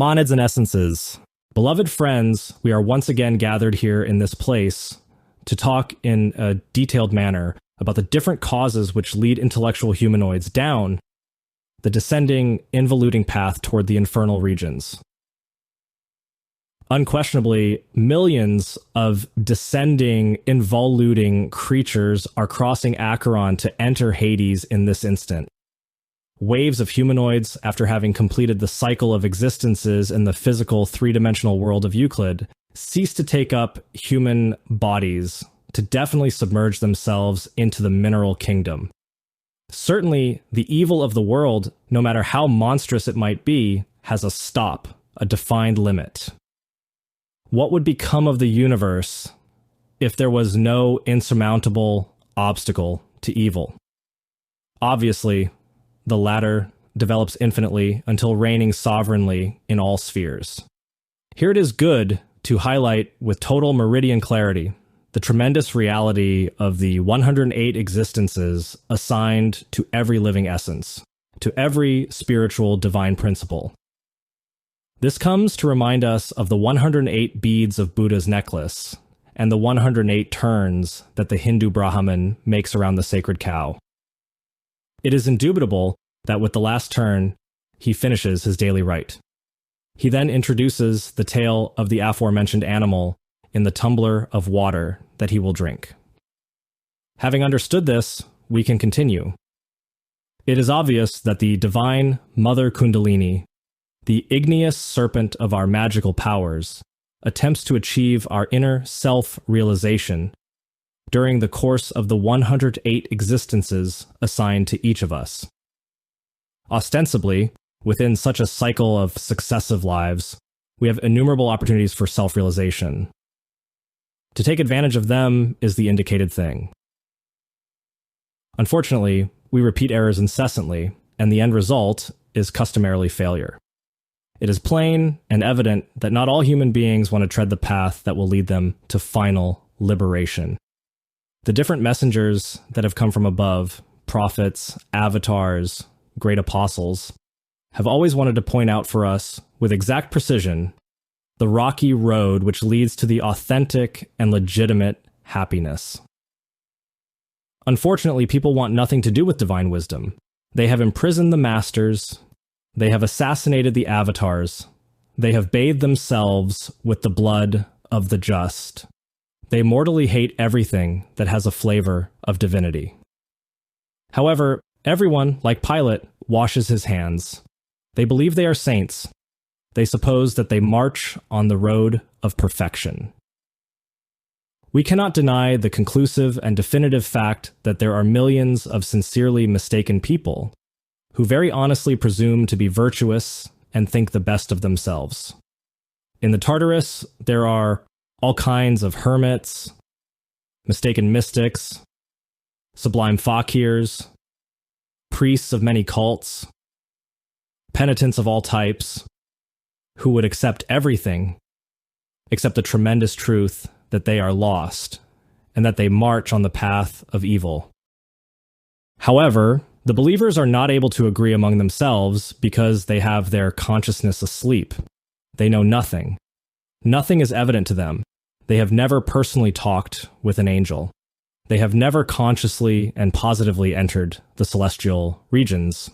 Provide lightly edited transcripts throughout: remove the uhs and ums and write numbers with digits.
Monids and essences. Beloved friends, we are once again gathered here in this place to talk in a detailed manner about the different causes which lead intellectual humanoids down the descending, involuting path toward the infernal regions. Unquestionably, millions of descending, involuting creatures are crossing Acheron to enter Hades in this instant. Waves of humanoids, after having completed the cycle of existences in the physical three-dimensional world of Euclid, cease to take up human bodies to definitely submerge themselves into the mineral kingdom. Certainly, the evil of the world, no matter how monstrous it might be, has a stop, a defined limit. What would become of the universe if there was no insurmountable obstacle to evil? Obviously, the latter develops infinitely until reigning sovereignly in all spheres. Here it is good to highlight with total meridian clarity the tremendous reality of the 108 existences assigned to every living essence, to every spiritual divine principle. This comes to remind us of the 108 beads of Buddha's necklace and the 108 turns that the Hindu Brahmin makes around the sacred cow. It is indubitable that with the last turn, he finishes his daily rite. He then introduces the tale of the aforementioned animal in the tumbler of water that he will drink. Having understood this, we can continue. It is obvious that the divine Mother Kundalini, the igneous serpent of our magical powers, attempts to achieve our inner self-realization during the course of the 108 existences assigned to each of us. Ostensibly, within such a cycle of successive lives, we have innumerable opportunities for self-realization. To take advantage of them is the indicated thing. Unfortunately, we repeat errors incessantly, and the end result is customarily failure. It is plain and evident that not all human beings want to tread the path that will lead them to final liberation. The different messengers that have come from above, prophets, avatars, great apostles, have always wanted to point out for us, with exact precision, the rocky road which leads to the authentic and legitimate happiness. Unfortunately, people want nothing to do with divine wisdom. They have imprisoned the masters, they have assassinated the avatars, they have bathed themselves with the blood of the just. They mortally hate everything that has a flavor of divinity. However, everyone, like Pilate, washes his hands. They believe they are saints. They suppose that they march on the road of perfection. We cannot deny the conclusive and definitive fact that there are millions of sincerely mistaken people who very honestly presume to be virtuous and think the best of themselves. In the Tartarus, there are all kinds of hermits, mistaken mystics, sublime fakirs, priests of many cults, penitents of all types, who would accept everything except the tremendous truth that they are lost and that they march on the path of evil. However, the believers are not able to agree among themselves because they have their consciousness asleep. They know nothing. Nothing is evident to them. They have never personally talked with an angel. They have never consciously and positively entered the celestial regions.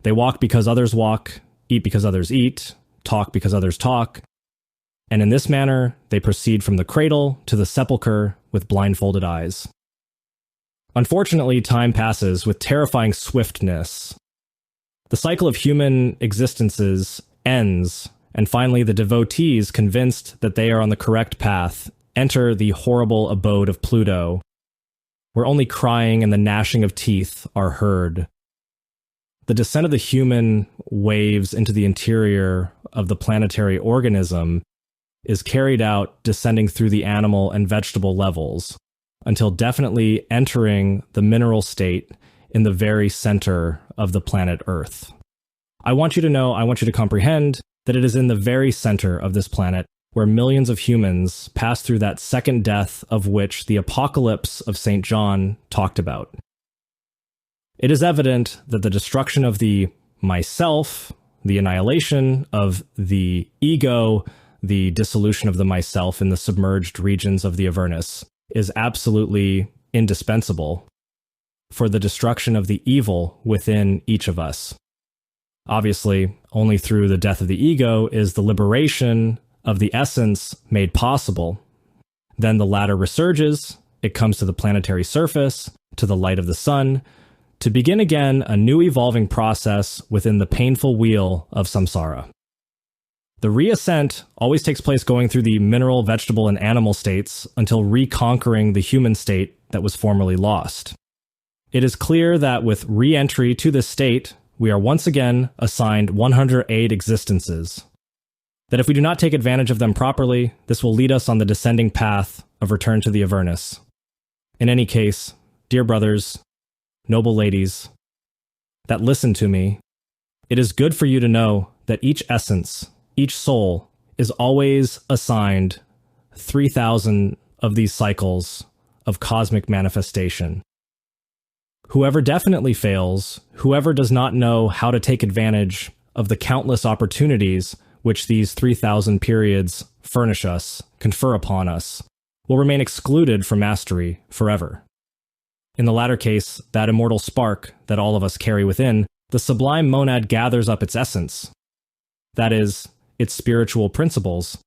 They walk because others walk, eat because others eat, talk because others talk, and in this manner they proceed from the cradle to the sepulchre with blindfolded eyes. Unfortunately, time passes with terrifying swiftness. The cycle of human existences ends, and finally the devotees, convinced that they are on the correct path, enter the horrible abode of Pluto, where only crying and the gnashing of teeth are heard. The descent of the human waves into the interior of the planetary organism is carried out descending through the animal and vegetable levels, until definitely entering the mineral state in the very center of the planet Earth. I want you to comprehend that it is in the very center of this planet where millions of humans pass through that second death of which the Apocalypse of St. John talked about. It is evident that the destruction of the myself, the annihilation of the ego, the dissolution of the myself in the submerged regions of the Avernus, is absolutely indispensable for the destruction of the evil within each of us. Obviously, only through the death of the ego is the liberation of the essence made possible. Then the latter resurges, it comes to the planetary surface, to the light of the sun, to begin again a new evolving process within the painful wheel of samsara. The reascent always takes place going through the mineral, vegetable, and animal states until reconquering the human state that was formerly lost. It is clear that with re-entry to this state, we are once again assigned 108 existences. That if we do not take advantage of them properly, this will lead us on the descending path of return to the Avernus. In any case, dear brothers, noble ladies, that listen to me, it is good for you to know that each essence, each soul, is always assigned 3,000 of these cycles of cosmic manifestation. Whoever definitely fails, whoever does not know how to take advantage of the countless opportunities which these 3,000 periods furnish us, confer upon us, will remain excluded from mastery forever. In the latter case, that immortal spark that all of us carry within, the sublime monad gathers up its essence. That is, its spiritual principles.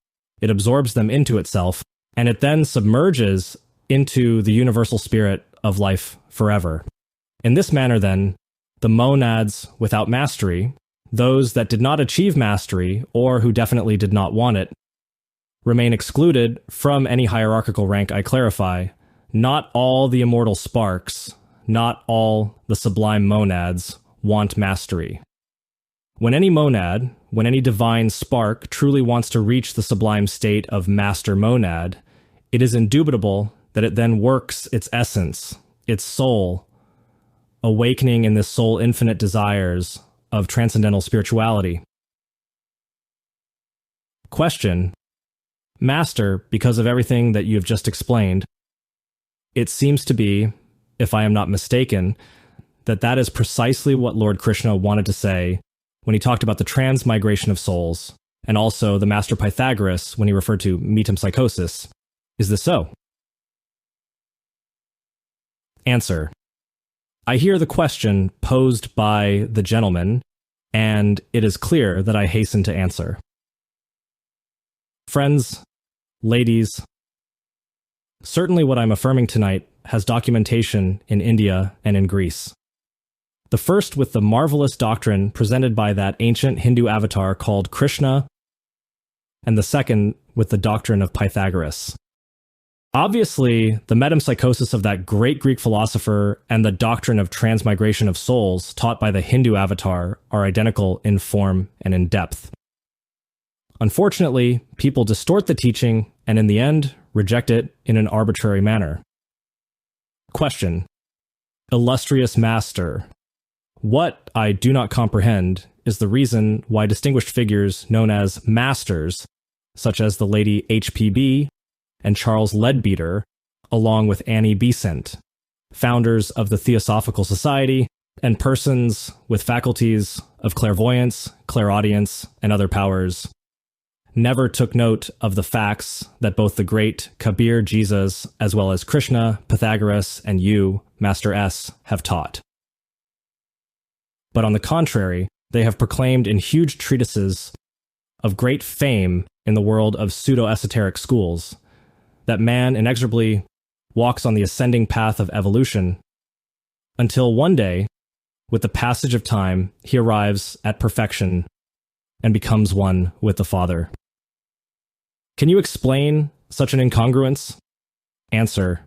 It absorbs them into itself, and it then submerges into the universal spirit of life forever. In this manner, then, the monads without mastery, those that did not achieve mastery or who definitely did not want it, remain excluded from any hierarchical rank, I clarify. Not all the immortal sparks, not all the sublime monads want mastery. When any monad, when any divine spark truly wants to reach the sublime state of master monad, it is indubitable that it then works its essence, its soul, awakening in this soul infinite desires of transcendental spirituality. Question: Master, because of everything that you have just explained, it seems to be, if I am not mistaken, that is precisely what Lord Krishna wanted to say when he talked about the transmigration of souls, and also the Master Pythagoras when he referred to metempsychosis. Is this so? Answer: I hear the question posed by the gentleman, and it is clear that I hasten to answer. Friends, ladies, certainly what I'm affirming tonight has documentation in India and in Greece. The first with the marvelous doctrine presented by that ancient Hindu avatar called Krishna, and the second with the doctrine of Pythagoras. Obviously, the metempsychosis of that great Greek philosopher and the doctrine of transmigration of souls taught by the Hindu avatar are identical in form and in depth. Unfortunately, people distort the teaching and in the end reject it in an arbitrary manner. Question: Illustrious Master, what I do not comprehend is the reason why distinguished figures known as masters, such as the Lady H.P.B. and Charles Leadbeater, along with Annie Besant, founders of the Theosophical Society, and persons with faculties of clairvoyance, clairaudience, and other powers, never took note of the facts that both the great Kabir Jesus, as well as Krishna, Pythagoras, and you, Master S, have taught. But on the contrary, they have proclaimed in huge treatises of great fame in the world of pseudo-esoteric schools that man inexorably walks on the ascending path of evolution until one day, with the passage of time, he arrives at perfection and becomes one with the Father. Can you explain such an incongruence? Answer: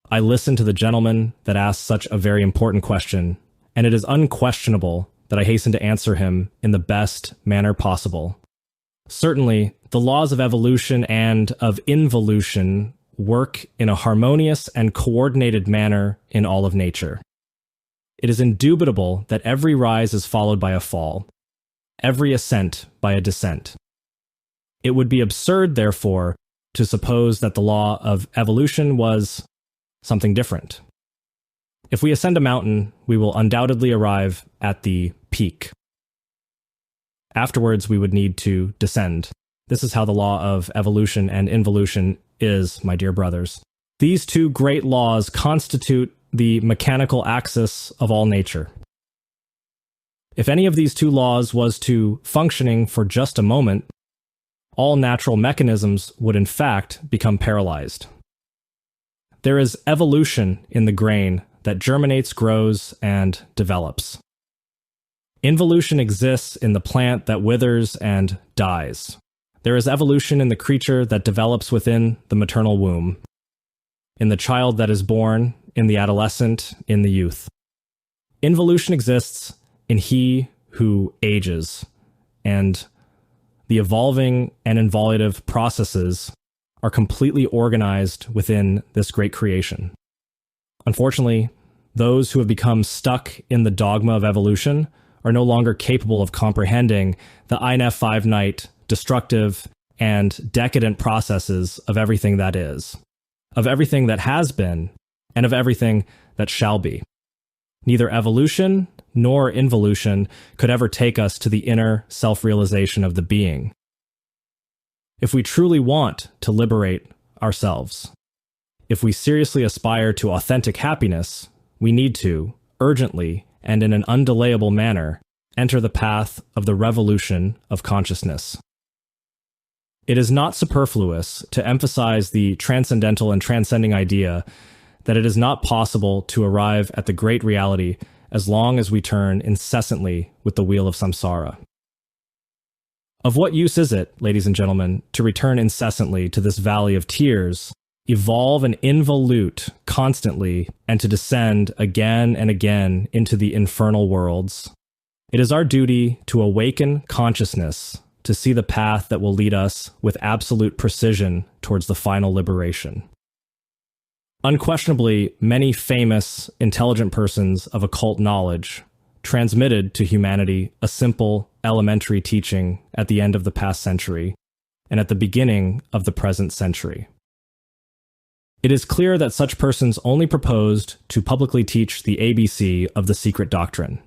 I listened to the gentleman that asked such a very important question, and it is unquestionable that I hasten to answer him in the best manner possible. Certainly, the laws of evolution and of involution work in a harmonious and coordinated manner in all of nature. It is indubitable that every rise is followed by a fall, every ascent by a descent. It would be absurd, therefore, to suppose that the law of evolution was something different. If we ascend a mountain, we will undoubtedly arrive at the peak. Afterwards, we would need to descend. This is how the law of evolution and involution is, my dear brothers. These two great laws constitute the mechanical axis of all nature. If any of these two laws was to functioning for just a moment, all natural mechanisms would in fact become paralyzed. There is evolution in the grain that germinates, grows, and develops. Involution exists in the plant that withers and dies. There is evolution in the creature that develops within the maternal womb, in the child that is born, in the adolescent, in the youth. Involution exists in he who ages, and the evolving and involutive processes are completely organized within this great creation. Unfortunately, those who have become stuck in the dogma of evolution are no longer capable of comprehending the INF finite, destructive, and decadent processes of everything that is, of everything that has been, and of everything that shall be. Neither evolution nor involution could ever take us to the inner self-realization of the being. If we truly want to liberate ourselves, if we seriously aspire to authentic happiness, we need to, urgently and in an undelayable manner, enter the path of the revolution of consciousness. It is not superfluous to emphasize the transcendental and transcending idea that it is not possible to arrive at the great reality as long as we turn incessantly with the wheel of samsara. Of what use is it, ladies and gentlemen, to return incessantly to this valley of tears, evolve and involute constantly, and to descend again and again into the infernal worlds? It is our duty to awaken consciousness to see the path that will lead us with absolute precision towards the final liberation. Unquestionably, many famous, intelligent persons of occult knowledge transmitted to humanity a simple, elementary teaching at the end of the past century and at the beginning of the present century. It is clear that such persons only proposed to publicly teach the ABC of the secret doctrine.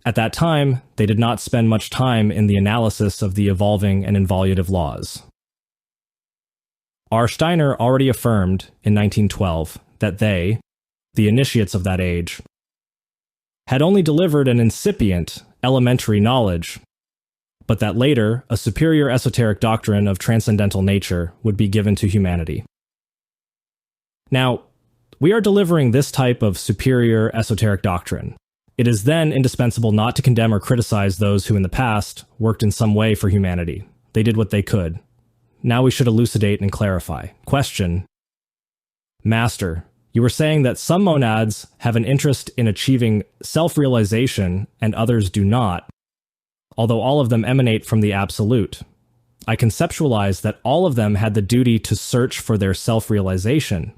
At that time, they did not spend much time in the analysis of the evolving and involutive laws. R. Steiner already affirmed in 1912 that they, the initiates of that age, had only delivered an incipient, elementary knowledge, but that later a superior esoteric doctrine of transcendental nature would be given to humanity. Now, we are delivering this type of superior esoteric doctrine. It is then indispensable not to condemn or criticize those who in the past worked in some way for humanity. They did what they could. Now we should elucidate and clarify. Question: Master, you were saying that some monads have an interest in achieving self-realization and others do not, although all of them emanate from the Absolute. I conceptualize that all of them had the duty to search for their self-realization.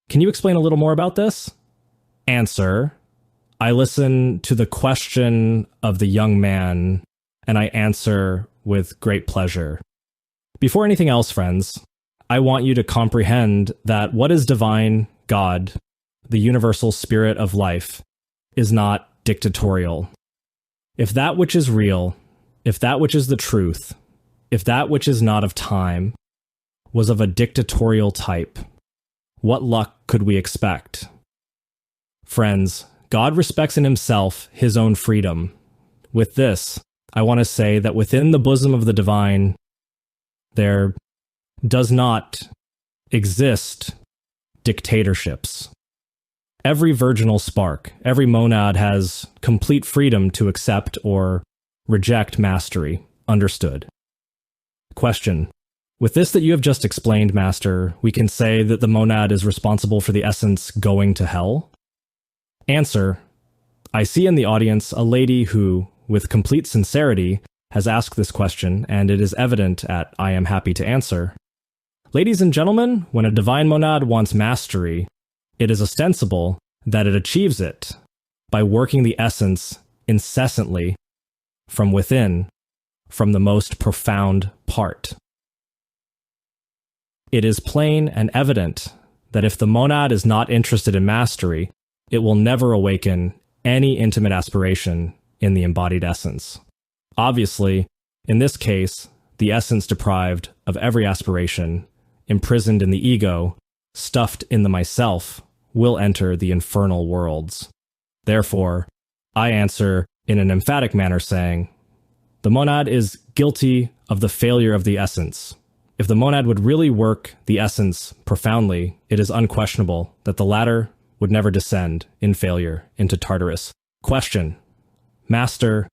Can you explain a little more about this? Answer: I listen to the question of the young man, and I answer with great pleasure. Before anything else, friends, I want you to comprehend that what is divine, God, the universal spirit of life, is not dictatorial. If that which is real, if that which is the truth, if that which is not of time, was of a dictatorial type, what luck could we expect? Friends, God respects in himself his own freedom. With this, I want to say that within the bosom of the divine, there does not exist dictatorships. Every virginal spark, every monad has complete freedom to accept or reject mastery. Understood. Question: with this that you have just explained, Master, we can say that the monad is responsible for the essence going to hell? Answer: I see in the audience a lady who, with complete sincerity, has asked this question, and it is evident at I am happy to answer. Ladies and gentlemen, when a divine monad wants mastery, it is ostensible that it achieves it by working the essence incessantly from within, from the most profound part. It is plain and evident that if the monad is not interested in mastery, it will never awaken any intimate aspiration in the embodied essence. Obviously, in this case, the essence deprived of every aspiration, imprisoned in the ego, stuffed in the myself, will enter the infernal worlds. Therefore, I answer in an emphatic manner saying, the monad is guilty of the failure of the essence. If the monad would really work the essence profoundly, it is unquestionable that the latter would never descend in failure into Tartarus. Question. Master,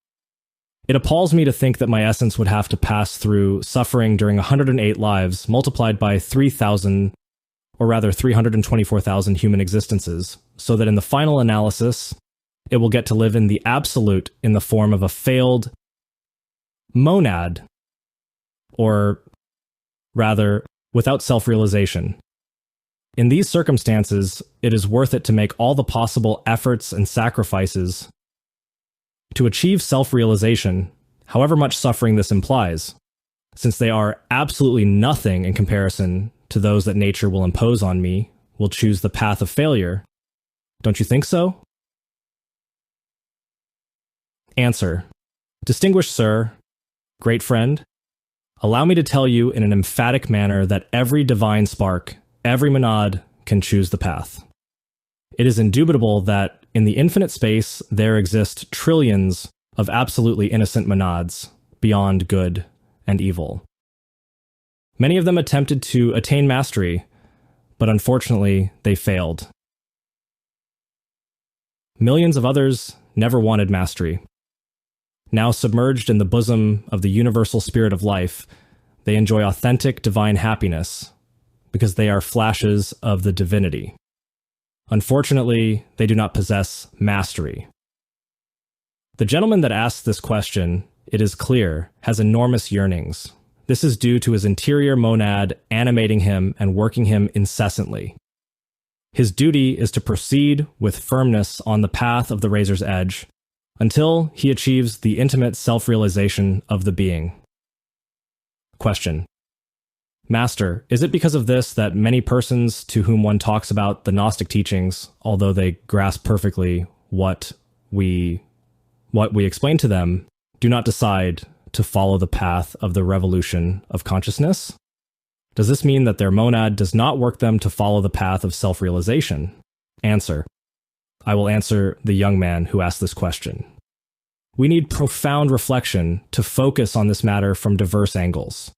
it appalls me to think that my essence would have to pass through suffering during 108 lives multiplied by 3,000, or rather 324,000 human existences, so that in the final analysis, it will get to live in the absolute in the form of a failed monad, or rather, without self-realization. In these circumstances, it is worth it to make all the possible efforts and sacrifices to achieve self-realization, however much suffering this implies, since they are absolutely nothing in comparison to those that nature will impose on me, will choose the path of failure. Don't you think so? Answer. Distinguished sir, great friend, allow me to tell you in an emphatic manner that every divine spark, every monad, can choose the path. It is indubitable that in the infinite space there exist trillions of absolutely innocent monads beyond good and evil. Many of them attempted to attain mastery, but unfortunately they failed. Millions of others never wanted mastery. Now submerged in the bosom of the universal spirit of life, they enjoy authentic divine happiness because they are flashes of the divinity. Unfortunately, they do not possess mastery. The gentleman that asks this question, it is clear, has enormous yearnings. This is due to his interior monad animating him and working him incessantly. His duty is to proceed with firmness on the path of the razor's edge until he achieves the intimate self-realization of the being. Question. Master, is it because of this that many persons to whom one talks about the Gnostic teachings, although they grasp perfectly what we explain to them, do not decide to follow the path of the revolution of consciousness? Does this mean that their monad does not work them to follow the path of self-realization? Answer. I will answer the young man who asked this question. We need profound reflection to focus on this matter from diverse angles.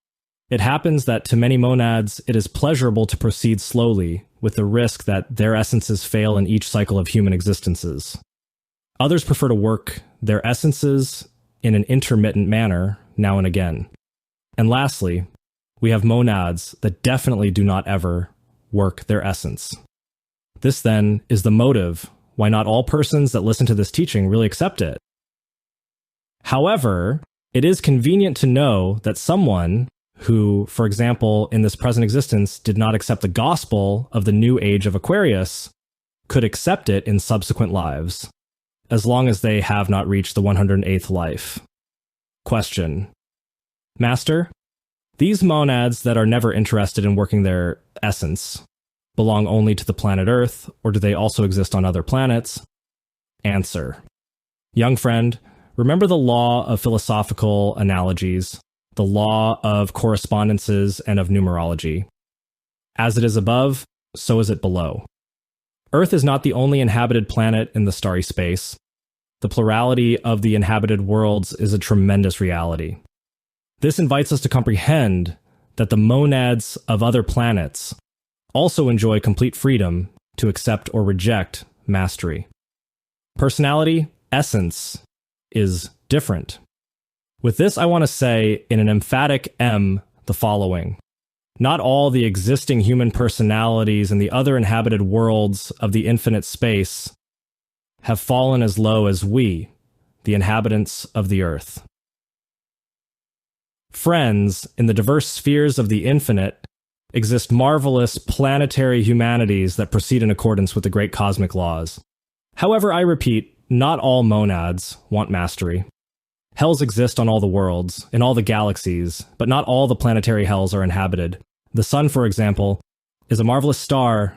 It happens that to many monads, it is pleasurable to proceed slowly, with the risk that their essences fail in each cycle of human existences. Others prefer to work their essences in an intermittent manner, now and again. And lastly, we have monads that definitely do not ever work their essence. This, then, is the motive why not all persons that listen to this teaching really accept it. However, it is convenient to know that someone who, for example, in this present existence did not accept the gospel of the new age of Aquarius, could accept it in subsequent lives, as long as they have not reached the 108th life. Question. Master, these monads that are never interested in working their essence belong only to the planet Earth, or do they also exist on other planets? Answer. Young friend, remember the law of philosophical analogies, the law of correspondences and of numerology. As it is above, so is it below. Earth is not the only inhabited planet in the starry space. The plurality of the inhabited worlds is a tremendous reality. This invites us to comprehend that the monads of other planets also enjoy complete freedom to accept or reject mastery. Personality, essence, is different. With this, I want to say in an emphatic M the following. Not all the existing human personalities in the other inhabited worlds of the infinite space have fallen as low as we, the inhabitants of the earth. Friends, in the diverse spheres of the infinite, exist marvelous planetary humanities that proceed in accordance with the great cosmic laws. However, I repeat, not all monads want mastery. Hells exist on all the worlds, in all the galaxies, but not all the planetary hells are inhabited. The sun, for example, is a marvelous star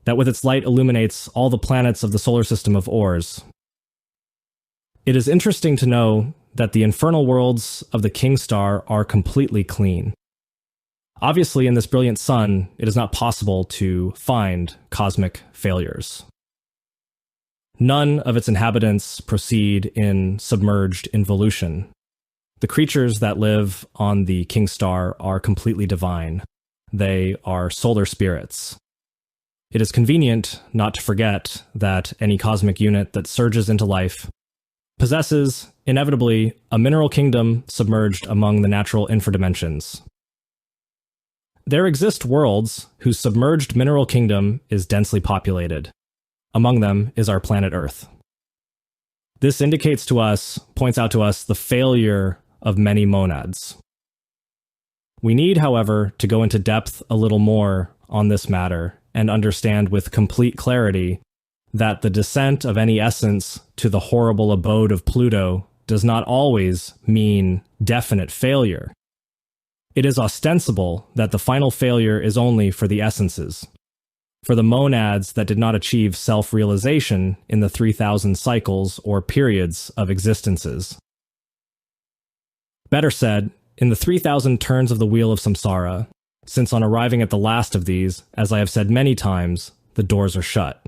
that with its light illuminates all the planets of the solar system of Ors. It is interesting to know that the infernal worlds of the king star are completely clean. Obviously, in this brilliant sun, it is not possible to find cosmic failures. None of its inhabitants proceed in submerged involution. The creatures that live on the king star are completely divine. They are solar spirits. It is convenient not to forget that any cosmic unit that surges into life possesses, inevitably, a mineral kingdom submerged among the natural infradimensions. There exist worlds whose submerged mineral kingdom is densely populated. Among them is our planet Earth. This points out to us the failure of many monads. We need, however, to go into depth a little more on this matter and understand with complete clarity that the descent of any essence to the horrible abode of Pluto does not always mean definite failure. It is ostensible that the final failure is only for the essences, for the monads that did not achieve self-realization in the 3,000 cycles or periods of existences. Better said, in the 3,000 turns of the wheel of samsara, since on arriving at the last of these, as I have said many times, the doors are shut.